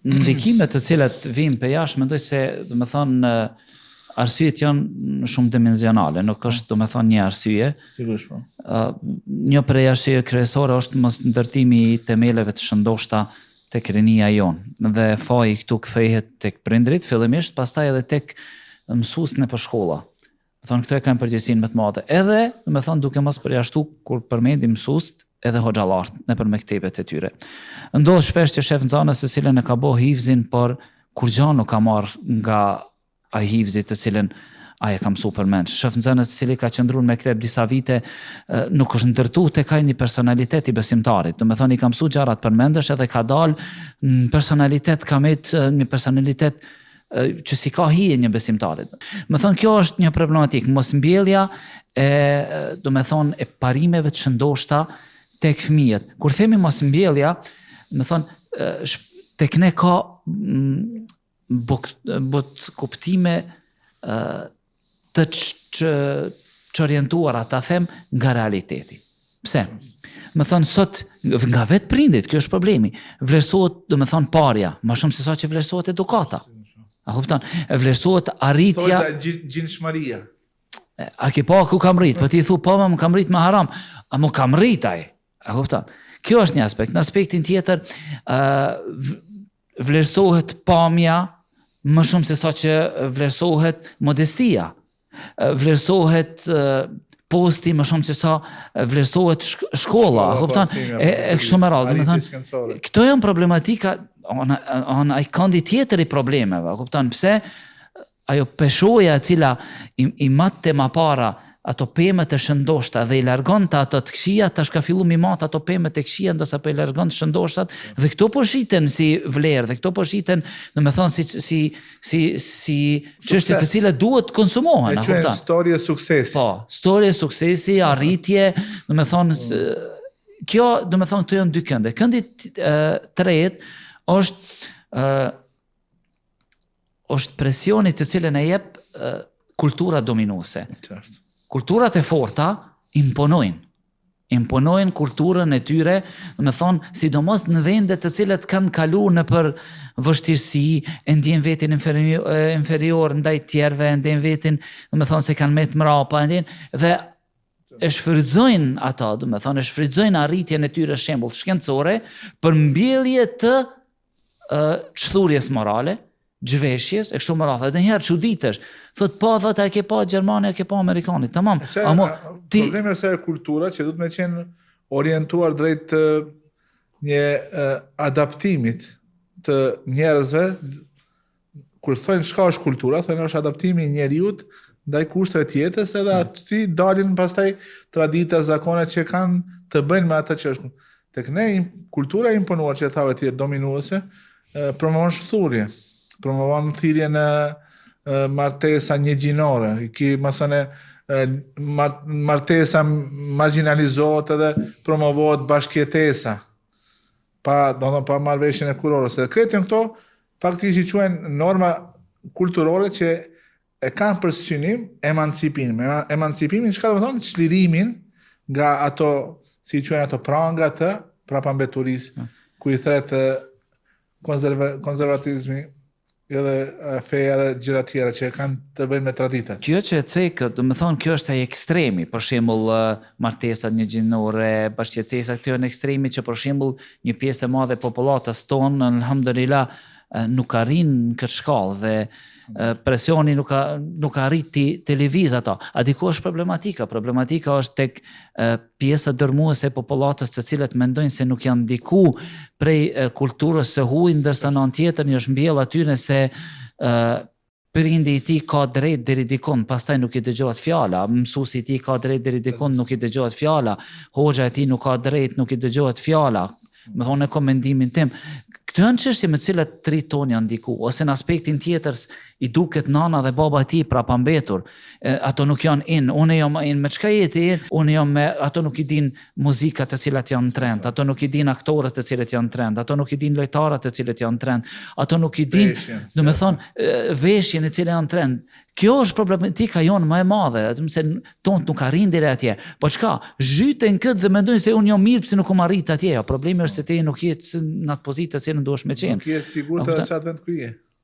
ndikimet të cilat vijnë për jashtë, mendoj se, do të thonë, arsyet janë shumë dimensionale, nuk është, do të thonë, një arsye. Sigurisht po. Një prej arsye kryesore është mos ndërtimi i themeleve të shëndoshta tek rinia jonë. Dhe faji këtu kthehet tek prindrit fillimisht, pastaj edhe tek mësuesit në shkolla. Do thonë këto e kanë përgjegjësinë më të madhe. Edhe, do të thonë, duke mos përjashtu kur përmendim mësuesit edhe hoxhallarët nëpër mektebet e tyre. Ndodh shpesh që shef nxënës se cilën e ka bë hifzin, por kur gjë nuk ka marr nga ai hifzi të cilën ai e ka mësuar përmend. Shef nxënës se cili ka qëndruar në mekteb disa vite, nuk është ndërtuar tek ai një personalitet i besimtarit. Do të thonë i ka mësuar gjërat përmendesh edhe ka dalë në personalitet, ka një personalitet që si ka hije një besimtarit. Më thonë kjo është një problematik, mos mbjellja do me thonë e parimeve të shëndoshta tek fëmijët. Kur themi mos mbjellja, më thonë tek ne ka bot kuptime të orientuara, ta them, nga realiteti. Pse? Më thonë sot nga vetë prindit, kjo është problemi. Vlerësohet, do me thonë, parja, më shumë se sa që vlerësohet edukata. A kupton? Vlerësohet arritja. Gjinshmëria. A ke pa ku kam rrit? Po ti thu, po më kam rrit me haram. A mu kam rrit ai? A kupton? Kjo është një aspekt. Në aspektin tjetër, vlerësohet pamja më shumë se sa që vlerësohet modestia. Vlerësohet posti më shumë se sa vlerësohet shkolla. A kupton? E kështu me radhë. Domethënë, këto janë problematika. Ai kandi tjetër i problemeve, kupton pse? Ajo peshoja e cila i matte ma para ato pemet e shëndoshta dhe i largon të ato të këqija, tash ka fillu mi mat ato pemet e këqija, ndosa po i largon të shëndoshtat, dhe këto po shiten si vlerë, dhe këto po shiten, do me thonë, si çështje të cilat duhet konsumohen. E quhen storje suksesi. Po, storje suksesi, arritje, do me thonë, kjo, do me thonë, këto janë dy kënde. Këndi tretë është presioni të cilën e jep kultura dominuese. Kulturat e forta imponojnë kulturën e tyre, do me thonë, sidomos në vendet të cilat kanë kaluar në për vështirësi, e ndjen veten inferior ndaj tjerëve, e ndjen veten, do me thonë, se kanë me të mrapa, dhe e shfrytëzojnë ata, do me thonë, e shfrytëzojnë arritjen e tyre shembull shkencore për mbjellje të çthurjes morale, zhveshjes, e kështu më radhë. Edhe njëherë çuditesh, thot a ke pa Gjermani, a ke pa Amerikanit, tamam. Problemi është e kultura që duhet me qenë orientuar drejt një adaptimit të njerëzve. Kur thonë çka është kultura, thonë është adaptimi i njeriut ndaj kushteve të jetës, edhe aty dalin pastaj tradita, zakonet që kanë të bëjnë me atë që është. Tek ne kultura e imponuar që thave të jetë dominuese, promovon shturje, promovon thirrje në martesa njëgjinore, masane martesa marginalizohet edhe promovohet bashkëjetesa, pa marrëveshjen e kurorës. Dhe kretën këto faktikisht i quhen norma kulturore që e kanë për synim emancipimin. Emancipimin çka do të thonë? Çlirimin nga ato, si quhen ato pranga të prapambeturisë, ku i thret konservatizmi edhe feja dhe gjëra tjera që kanë të bëjnë me traditat. Kjo që e cekët, do me thonë, kjo është ai ekstremi, për shembull martesat njëgjinore, bashkëjetesa, këto janë ekstremi që për shembull një pjesë e madhe e popullatës tonë, alhamdulillah, nuk arrin në këtë shkallë dhe presioni nuk arriti televiz ato. A diku është problematika? Problematika është tek pjesa dërmuese e popullatës të cilët mendojnë se nuk janë ndiku prej kulturës së huaj, ndërsa në anë tjetër një është mbjell atyre se prindi i tij ka drejt deri dikon, pastaj nuk i dëgjohet fjala, mësuesi i tij ka drejt deri dikon, nuk i dëgjohet fjala, hoxha e tij nuk ka drejt, nuk i dëgjohet fjala. Me thonë komendimin tim. Këto janë çështje me të cilat tri ton janë ndiku, ose në aspektin tjetër i duket nana dhe baba e tij prapambetur. Ato nuk janë in, unë jam in me çka jeti, unë jam me ato nuk i din muzikat të cilat janë në trend, ato nuk i din aktorët të cilët janë në trend, ato nuk i din lojtarët të cilët janë në trend, ato nuk i din, do me thonë, veshjen e cilë janë në trend. Kjo është problematika jonë më e madhe, vetëm se tonë nuk arrin deri atje. Po çka? Zhyten këtë dhe mendojnë se unë jam mirë pse nuk arrit atje. Problemi është se ti nuk je në atë pozitë që nuk duhesh me qenë. Nuk je sigurt edhe çfarë vend ku je.